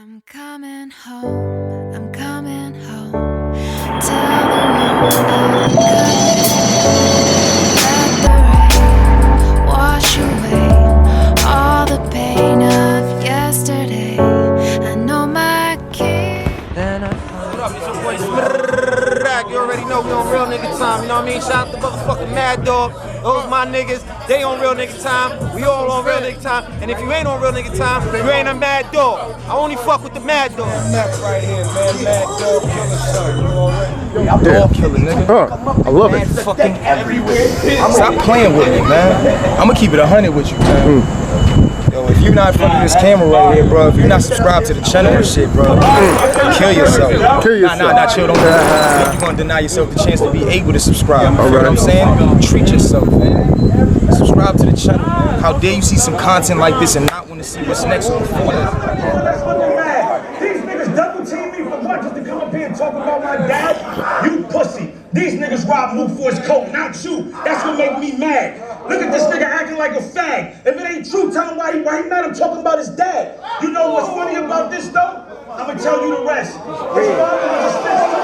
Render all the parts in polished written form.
I'm coming home, I'm coming home. Tell the world I'm coming home. Let the rain wash away all the pain of yesterday. I know my king. What up, it's your boy Smirrack. You already know we on real nigga time, you know what I mean? Shout out to motherfucking Mad Dog. Those my niggas, they on real nigga time. We all on real nigga time. And if you ain't on real nigga time, you ain't a Mad Dog. I only fuck with the Mad Dog. Max right here, man. Mad Dog Killer son. You already? I'm dog killer, nigga. I love it. Fucking everywhere. Stop playing with me, man. I'm gonna keep it 100 with you, man. Yo, if you're not in front of this camera right here, bro, if you're not subscribed to the channel and shit, bro, kill yourself. Kill yourself. Nah, chill. Don't do that. You're gonna deny yourself the chance to be able to subscribe. You know what I'm saying? Treat yourself, man. Subscribe to the channel, man. How dare you see some content like this and not want to see what's next on the These niggas double team me for what? Just to come up here and talk about my dad? You pussy. These niggas robbed Luke for his coat, not you. That's what make me mad. Look at this nigga acting like a fag. If it ain't true, tell him why he mad. I'm talking about his dad. You know what's funny about this though? I'm gonna tell you the rest. His father was a snitch too.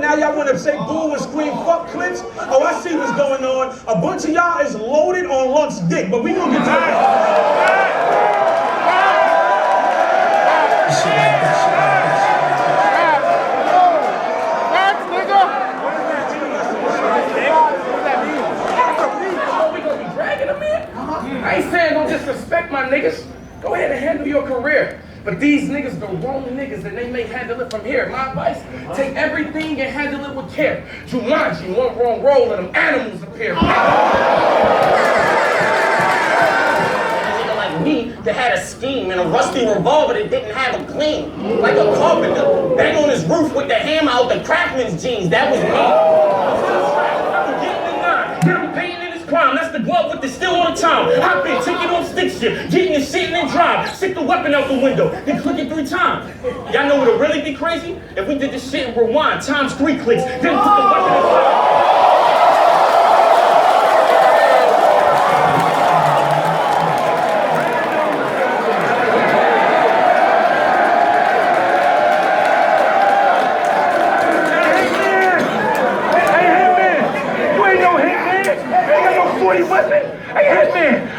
Now y'all want to say boo and scream fuck clips? Oh, I see what's going on. A bunch of y'all is loaded on Lunk's dick, but we gonna get to that. We gonna be dragging them in? I ain't saying don't disrespect my niggas. Go ahead and handle your career. But these niggas, the wrong niggas, and they may handle it from here. My advice, take everything and handle it with care. Jumanji, one wrong roll and them animals appear. A nigga like me that had a scheme and a rusty revolver that didn't have a gleam. Like a carpenter, bang on his roof with the hammer out the craftsman's jeans. That was me. Get him painting in his crime. That's the glove with the still on the time. Hop in, take it on stick shit. Getting it, sitting and drive. Stick the weapon out the window. Then click it 3 times. Y'all know what'll really be crazy? If we did this shit and rewind, times 3 clicks. Then put the weapon aside.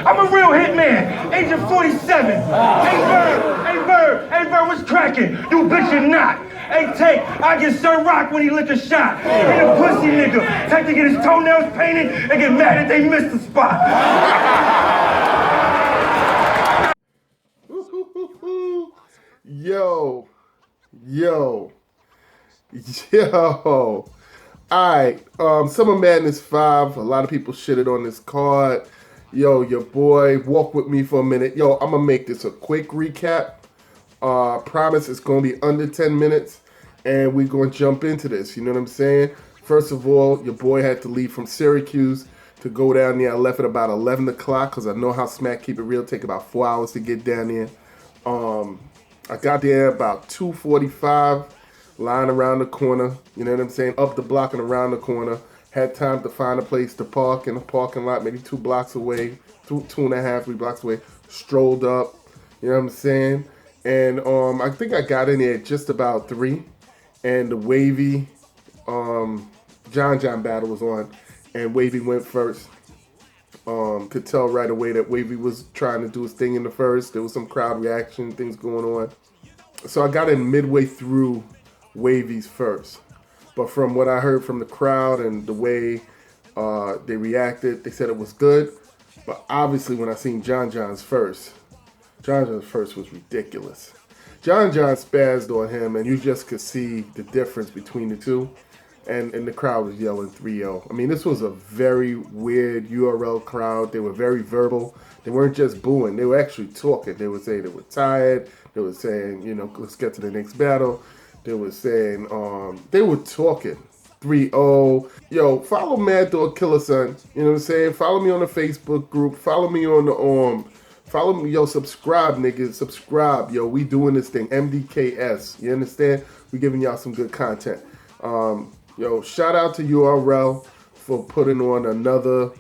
I'm a real hitman, Agent 47. Hey Bird, what's cracking? You bitch or not? Hey Tate, I get Sir Rock when he lick a shot. He a pussy nigga. Take to get his toenails painted and get mad that they missed the spot. Yo. Alright, Summer Madness 5. A lot of people shitted on this card. Yo, your boy, walk with me for a minute. Yo, I'm gonna make this a quick recap. Promise it's gonna be under 10 minutes, and we're gonna jump into this. You know what I'm saying? First of all, your boy had to leave from Syracuse to go down there. I left at about 11 o'clock because I know how Smack Keep It Real take about 4 hours to get down there. I got there about 2:45, lying around the corner. You know what I'm saying? Up the block and around the corner. Had time to find a place to park in a parking lot, maybe 2 blocks away, 2.5, 3 blocks away. Strolled up, you know what I'm saying? And I think I got in there just about 3. And the Wavy John battle was on, and Wavy went first. Could tell right away that Wavy was trying to do his thing in the first. There was some crowd reaction, things going on. So I got in midway through Wavy's first. But from what I heard from the crowd and the way they reacted, they said it was good. But obviously when I seen John's first was ridiculous. John spazzed on him, and you just could see the difference between the two. And the crowd was yelling 3-0. I mean, this was a very weird URL crowd. They were very verbal. They weren't just booing. They were actually talking. They would say they were tired. They were saying, you know, let's get to the next battle. They were saying, they were talking. 3-0. Yo, follow Mad Dog Killer Son. You know what I'm saying? Follow me on the Facebook group. Follow me on the follow me, yo, subscribe, niggas. Subscribe, yo. We doing this thing. MDKS. You understand? We giving y'all some good content. Yo, shout out to URL for putting on another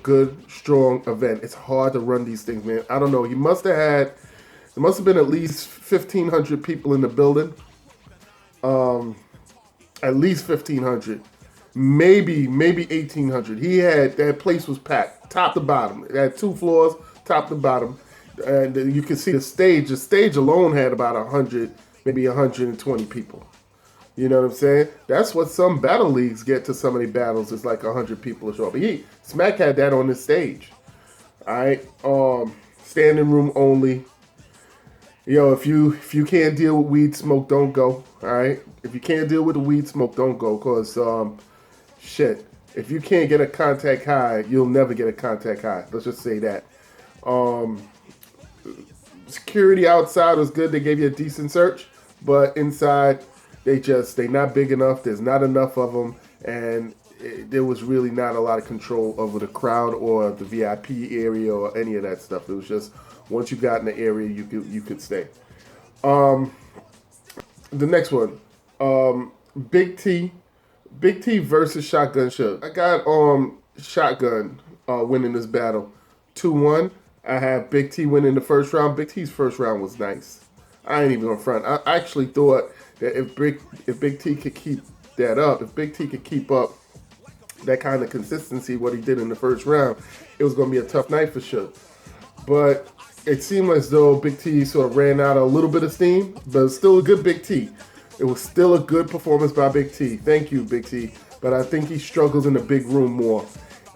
good, strong event. It's hard to run these things, man. I don't know. There must have been at least 1,500 people in the building. At least 1,500. Maybe 1,800. That place was packed, top to bottom. It had 2 floors, top to bottom. And you can see the stage. The stage alone had about 100, maybe 120 people. You know what I'm saying? That's what some battle leagues get to some of the battles. It's like 100 people or so. But Smack had that on his stage. All right. Standing room only. Yo, if you can't deal with weed smoke, don't go. All right. If you can't deal with the weed smoke, don't go. Cause shit. If you can't get a contact high, you'll never get a contact high. Let's just say that. Security outside was good. They gave you a decent search, but inside they not big enough. There's not enough of them, and there was really not a lot of control over the crowd or the VIP area or any of that stuff. It was just once you got in the area, you could stay. The next one, Big T versus Shotgun Suge. I got Shotgun winning this battle 2-1. I have Big T winning the first round. Big T's first round was nice. I ain't even on front. I actually thought that if Big T could keep that up, if Big T could keep up that kind of consistency, what he did in the first round, it was going to be a tough night for Suge. But it seemed as though Big T sort of ran out of a little bit of steam, but it's still a good Big T. It was still a good performance by Big T. Thank you, Big T. But I think he struggles in the big room more.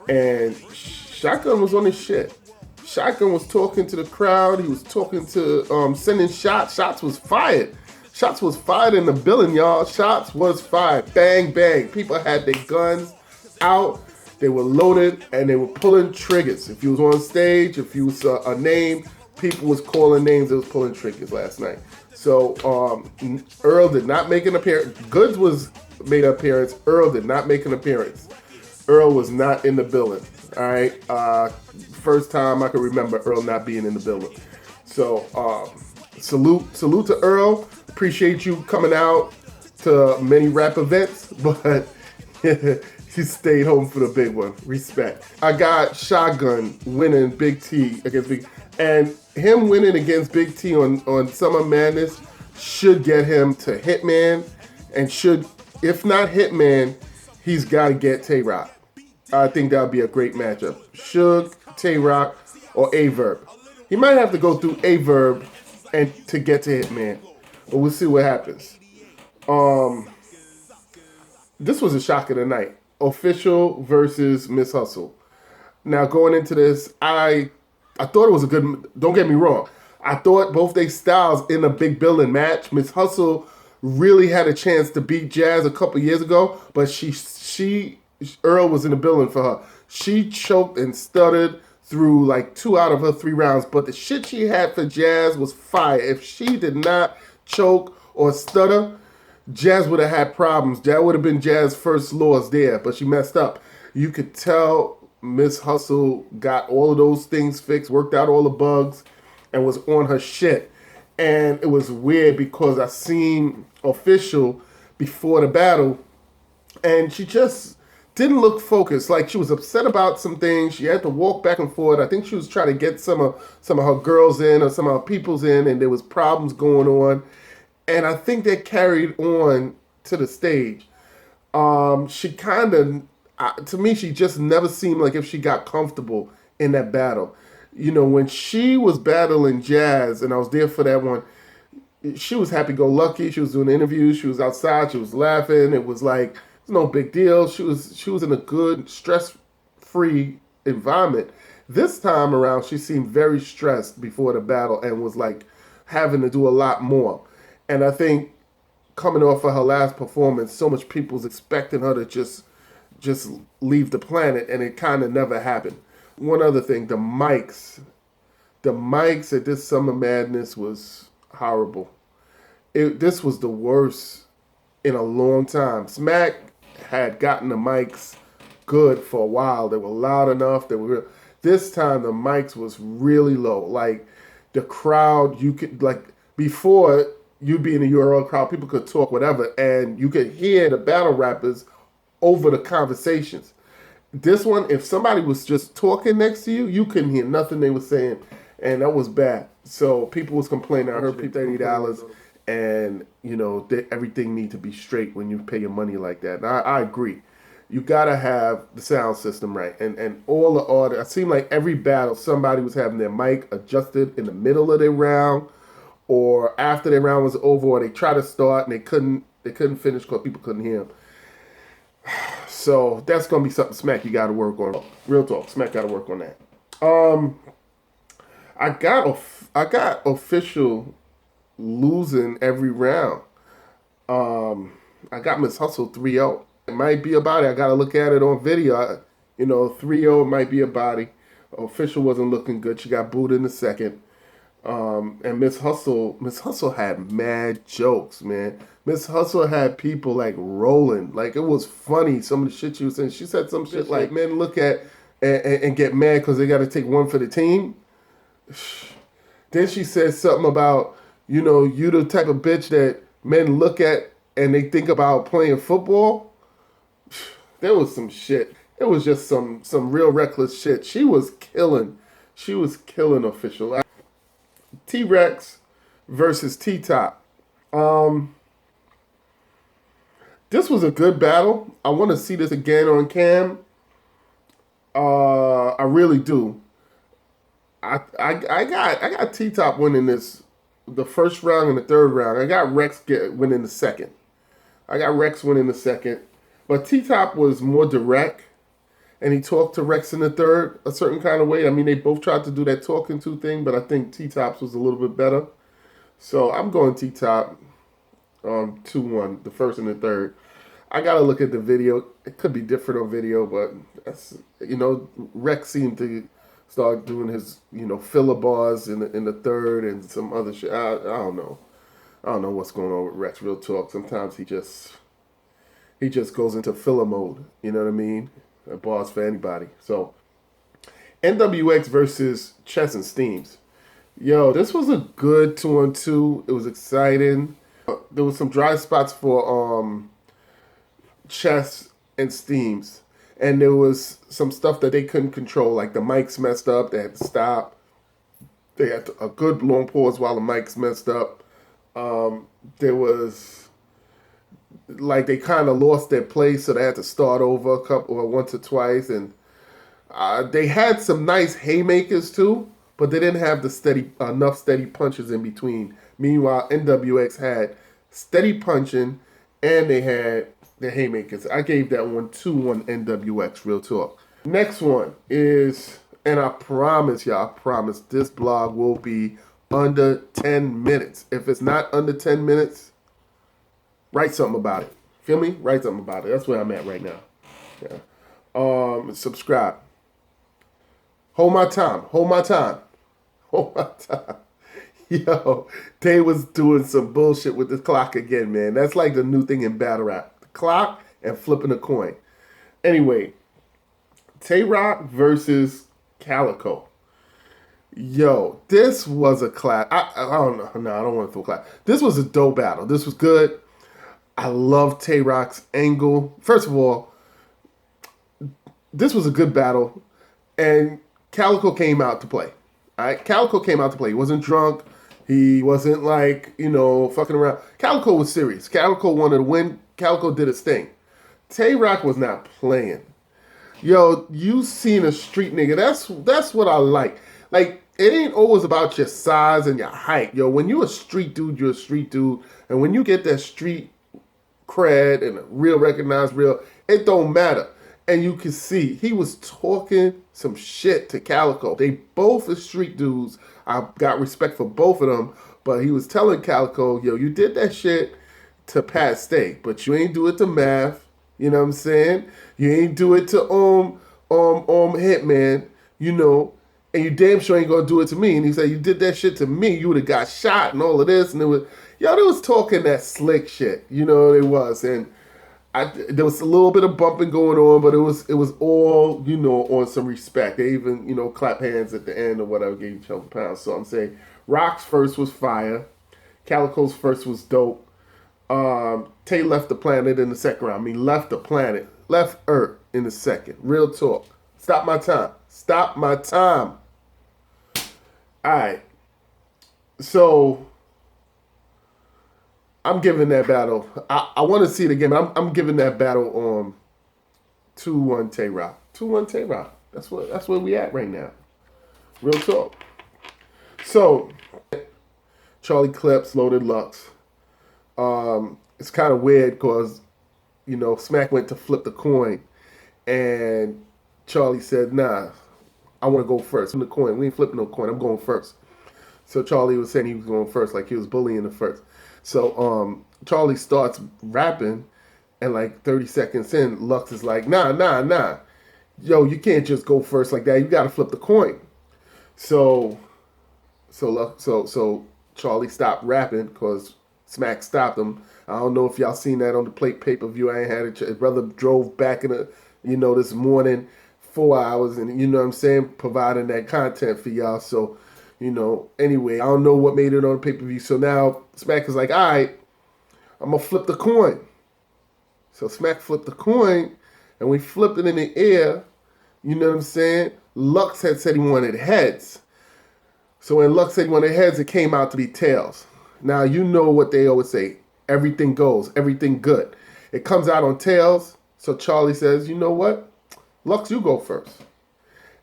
And Shotgun was on his shit. Shotgun was talking to the crowd. He was talking to, sending shots. Shots was fired. Shots was fired in the building, y'all. Shots was fired. Bang, bang. People had their guns out. They were loaded, and they were pulling triggers. If you was on stage, if you was a name, people was calling names. They was pulling triggers last night. So Earl did not make an appearance. Goods made an appearance. Earl did not make an appearance. Earl was not in the building. All right. First time I can remember Earl not being in the building. So salute to Earl. Appreciate you coming out to many rap events, but he stayed home for the big one. Respect. I got Shotgun winning Big T against Big, and him winning against Big T on Summer Madness should get him to Hitman, and should, if not Hitman, he's got to get Tay-Rock. I think that would be a great matchup. Suge, Tay-Rock, or Averb. He might have to go through Averb and to get to Hitman, but we'll see what happens. This was a shock of the night. Official versus Miss Hustle. Now going into this, I thought it was a good. Don't get me wrong. I thought both their styles in a big building match. Miss Hustle really had a chance to beat Jazz a couple years ago, but Earl was in the building for her. She choked and stuttered through like 2 out of her 3 rounds, but the shit she had for Jazz was fire. If she did not choke or stutter, Jazz would have had problems. That would have been Jazz's first loss there, but she messed up. You could tell Miss Hustle got all of those things fixed, worked out all the bugs, and was on her shit. And it was weird because I seen Official before the battle, and she just didn't look focused. Like she was upset about some things. She had to walk back and forth. I think she was trying to get some of her girls in or some of her peoples in, and there was problems going on. And I think that carried on to the stage. She kind of, to me, she just never seemed like if she got comfortable in that battle. You know, when she was battling Jazz, and I was there for that one, she was happy-go-lucky. She was doing interviews. She was outside. She was laughing. It was like, it's no big deal. She was in a good, stress-free environment. This time around, she seemed very stressed before the battle and was like having to do a lot more. And I think coming off of her last performance, so much people's expecting her to just leave the planet, and it kind of never happened. One other thing, the mics at this Summer Madness was horrible. This was the worst in a long time. Smack had gotten the mics good for a while. They were loud enough. This time the mics was really low. Like the crowd, you could before you'd be in the URL crowd, people could talk whatever, and you could hear the battle rappers over the conversations. This one, if somebody was just talking next to you, you couldn't hear nothing they were saying, and that was bad. So people was complaining. I heard people $30, and everything need to be straight when you pay your money like that. And I agree. You gotta have the sound system right, and all the order. It seemed like every battle somebody was having their mic adjusted in the middle of their round, or after their round was over, or they tried to start and they couldn't finish because people couldn't hear them. So that's gonna be something Smack you gotta work on. Real talk, Smack gotta work on that. I got official losing every round. I got Miss Hustle 3-0. It might be a body. I gotta look at it on video. 3-0 might be a body. Official wasn't looking good. She got booed in the second. And Miss Hustle had mad jokes, man. Miss Hustle had people like rolling. Like it was funny, some of the shit she was saying. She said some shit like, men look at and get mad because they gotta take one for the team. Then she said something about, you the type of bitch that men look at and they think about playing football. There was some shit. It was just some real reckless shit. She was killing Official. T-Rex versus T-Top. This was a good battle. I want to see this again on cam. I really do. I got T-Top winning this, the first round and the third round. I got Rex winning the second. But T-Top was more direct, and he talked to Rex in the third a certain kind of way. I mean, they both tried to do that talking to thing, but I think T-Top's was a little bit better. So I'm going T-Top 2-1, the first and the third. I got to look at the video. It could be different on video, but that's, Rex seemed to start doing his, filler bars in the third and some other shit. I don't know. I don't know what's going on with Rex, real talk. Sometimes he just goes into filler mode, you know what I mean? A boss for anybody. So, NWX versus Chess and Steams. Yo, this was a good 2-on-2. It was exciting. There was some dry spots for Chess and Steams. And there was some stuff that they couldn't control, like the mics messed up. They had to stop. They had a good long pause while the mics messed up. There was, like, they kind of lost their place, so they had to start over once or twice. And they had some nice haymakers too, but they didn't have enough steady punches in between. Meanwhile, NWX had steady punching, and they had the haymakers. I gave that one 2-1 NWX, real talk. Next one is, and I promise this blog will be under 10 minutes. If it's not under 10 minutes, write something about it. Feel me? Write something about it. That's where I'm at right now. Yeah. Subscribe. Hold my time. Yo, they was doing some bullshit with the clock again, man. That's like the new thing in battle rap. The clock and flipping a coin. Anyway, Tay-Rock versus Calico. Yo, this was a class. I don't know. No, I don't want to throw a class. This was a dope battle. This was good. I love Tay-Rock's angle. First of all, this was a good battle, and Calico came out to play. All right, Calico came out to play. He wasn't drunk. He wasn't like, fucking around. Calico was serious. Calico wanted to win. Calico did his thing. Tay-Rock was not playing. Yo, you seen a street nigga. That's what I like. Like, it ain't always about your size and your height. Yo, when you a street dude, you're a street dude. And when you get that street cred and a real recognized real, it don't matter. And you can see he was talking some shit to Calico. They both are street dudes. I got respect for both of them. But he was telling Calico, yo, you did that shit to Pat Stay, but you ain't do it to Math. You know what I'm saying? You ain't do it to Hitman. and you damn sure ain't gonna do it to me. And he said, you did that shit to me, you would have got shot and all of this. And it was, they was talking that slick shit, you know, it was. And there was a little bit of bumping going on, but it was all, you know, on some respect. They even, you know, clap hands at the end or whatever, gave each other pounds. So I'm saying Rock's first was fire. Calico's first was dope. Tay left the planet in the second round. I mean, left the planet, left Earth in the second. Real talk. Stop my time. Stop my time. All right. So I'm giving that battle. I want to see it again. But I'm giving that battle 2-1 Tay Rock. 2-1 Tay Rock. That's where we at right now. Real talk. So Charlie Clips, Loaded Lux. It's kind of weird because, you know, Smack went to flip the coin, and Charlie said, "Nah, I want to go first. Flip the coin. We ain't flipping no coin. I'm going first." So Charlie was saying he was going first, like he was bullying the first. So Charlie starts rapping, and like 30 seconds in, Lux is like, nah. Yo, you can't just go first like that. You got to flip the coin. So Charlie stopped rapping because Smack stopped him. I don't know if y'all seen that on the pay-per-view. I ain't had it. His brother drove back this morning, 4 hours, and you know what I'm saying, providing that content for y'all. So, you know, anyway, I don't know what made it on the pay-per-view. So now Smack is like, all right, I'm going to flip the coin. So Smack flipped the coin, and we flipped it in the air. You know what I'm saying? Lux had said he wanted heads. So when Lux said he wanted heads, it came out to be tails. Now, you know what they always say. Everything goes. Everything good. It comes out on tails. So Charlie says, you know what? Lux, you go first.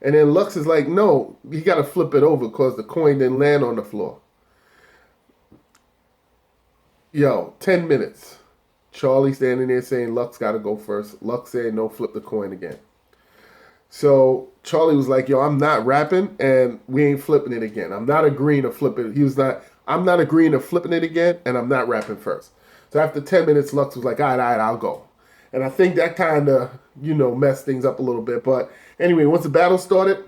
And then Lux is like, no, you got to flip it over because the coin didn't land on the floor. Yo, 10 minutes. Charlie standing there saying Lux got to go first. Lux said, no, flip the coin again. So Charlie was like, yo, I'm not rapping and we ain't flipping it again. I'm not agreeing to flip it. I'm not agreeing to flipping it again, and I'm not rapping first. So after 10 minutes, Lux was like, all right, I'll go. And I think that kind of, you know, messed things up a little bit. But anyway, once the battle started,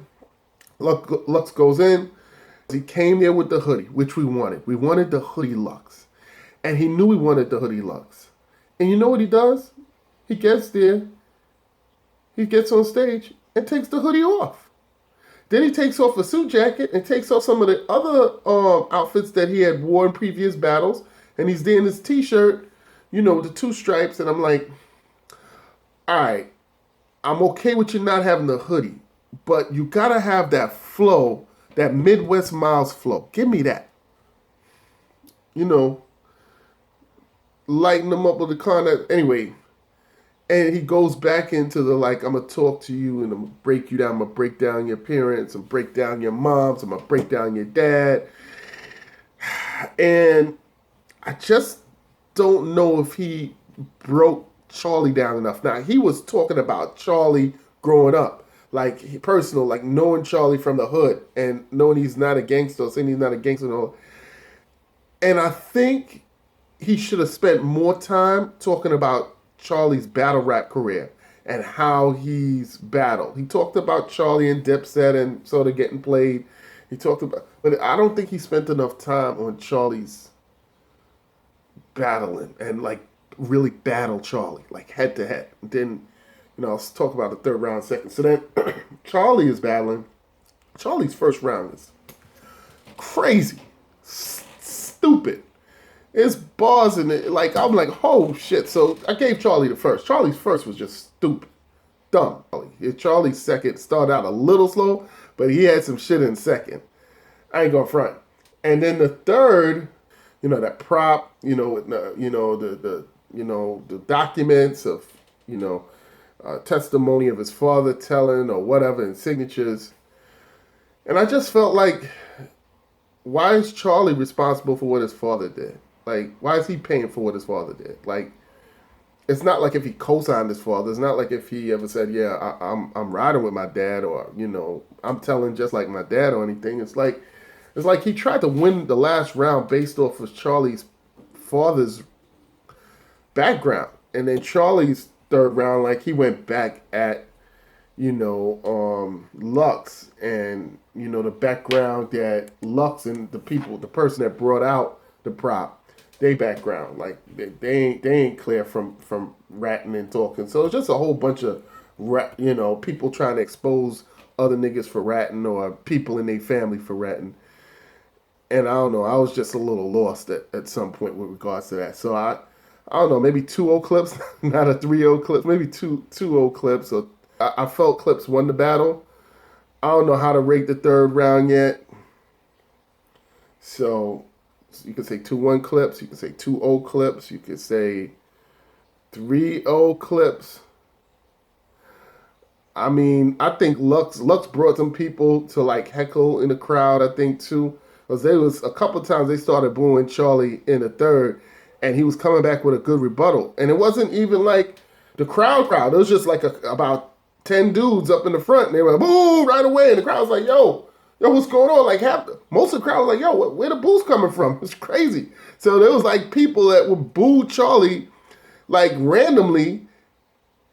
Lux goes in. He came there with the hoodie, which we wanted. We wanted the hoodie Lux. And he knew we wanted the hoodie Lux. And you know what he does? He gets there. He gets on stage and takes the hoodie off. Then he takes off a suit jacket and takes off some of the other outfits that he had worn in previous battles. And he's there in his t-shirt, you know, with the two stripes. And I'm like, all right, I'm okay with you not having the hoodie. But you got to have that flow, that Midwest Miles flow. Give me that. You know, lighten them up with the car. Anyway. And he goes back into the, like, I'm going to talk to you and I'm going to break you down. I'm going to break down your parents and break down your moms. I'm going to break down your dad. And I just don't know if he broke Charlie down enough. Now, he was talking about Charlie growing up, like personal, like knowing Charlie from the hood and knowing he's not a gangster, saying he's not a gangster and all. And I think he should have spent more time talking about Charlie's battle rap career and how he's battled. He talked about Charlie and Dipset and sort of getting played. He talked about, but I don't think he spent enough time on Charlie's battling and like really battle Charlie, like head to head. Then, you know, I'll talk about the third round second. So then Charlie is battling. Charlie's first round is crazy, stupid. It's bars in it. Like, I'm like, oh shit. So I gave Charlie the first. Charlie's first was just stupid. Dumb. Charlie's second started out a little slow, but he had some shit in second. I ain't gonna front. And then the third, you know, that prop, the documents of, testimony of his father telling or whatever and signatures. And I just felt like, why is Charlie responsible for what his father did? Like, why is he paying for what his father did? Like, it's not like if he co-signed his father. It's not like if he ever said, yeah, I'm riding with my dad, or, I'm telling just like my dad or anything. It's like he tried to win the last round based off of Charlie's father's background. And then Charlie's third round, like, he went back at, Lux, and the background that Lux and the person that brought out the prop, they background, like they ain't clear from ratting and talking. So it's just a whole bunch of people trying to expose other niggas for ratting or people in their family for ratting. And I don't know, I was just a little lost at some point with regards to that. So I don't know, maybe 2-0 Clips, not a 3-0 Clips, maybe 2-0 Clips. Or I felt Clips won the battle. I don't know how to rate the third round yet. So you can say 2-1 Clips, you can say 2-0 Clips, you can say 3-0 Clips. I mean, I think Lux brought some people to like heckle in the crowd, I think too. Because there was a couple times they started booing Charlie in the third, and he was coming back with a good rebuttal. And it wasn't even like the crowd. It was just like about 10 dudes up in the front, and they were boo right away. And the crowd was like, yo, what's going on? Like most of the crowd was like, yo, where the boos coming from? It's crazy. So there was like people that would boo Charlie like randomly,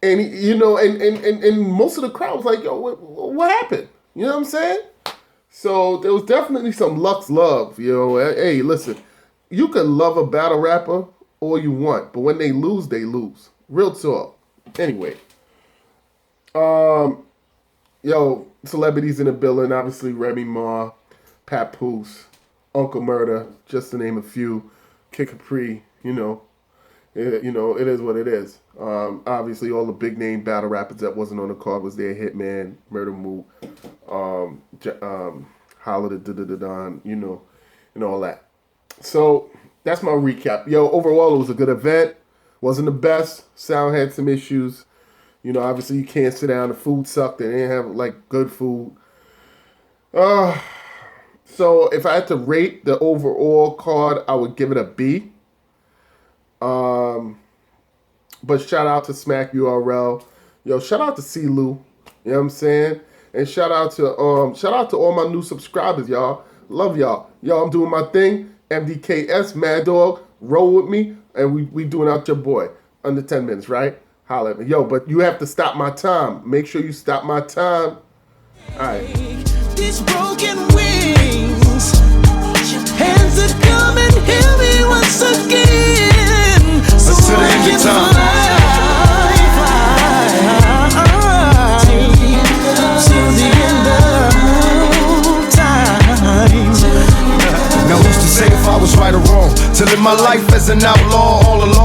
and and most of the crowd was like, yo, what happened? You know what I'm saying? So there was definitely some Lux love, Hey, listen, you can love a battle rapper all you want, but when they lose, they lose. Real talk. Anyway, celebrities in the building, obviously Remy Ma, Papoose, Uncle Murder, just to name a few. Kid Capri, it is what it is. Obviously all the big name battle rappers that wasn't on the card was there. Hitman, Murder Mook, Holla the Da-Da-Da-Don, and all that. So that's my recap. Overall it was a good event. Wasn't the best. Sound had some issues. Obviously you can't sit down. The food sucked. They didn't have like good food. So if I had to rate the overall card, I would give it a B. But shout out to Smack URL. Shout out to C-Lou. You know what I'm saying? And shout out to all my new subscribers, y'all. Love y'all. I'm doing my thing. MDKS, Mad Dog, roll with me, and we doing out your boy. Under 10 minutes, right? Holla at me. But you have to stop my time. Make sure you stop my time. All right. These broken wings, hands that come and heal me once again. So to the end of time. Till the end of time. Now who's to say if I was right or wrong? To live my life as an outlaw all alone.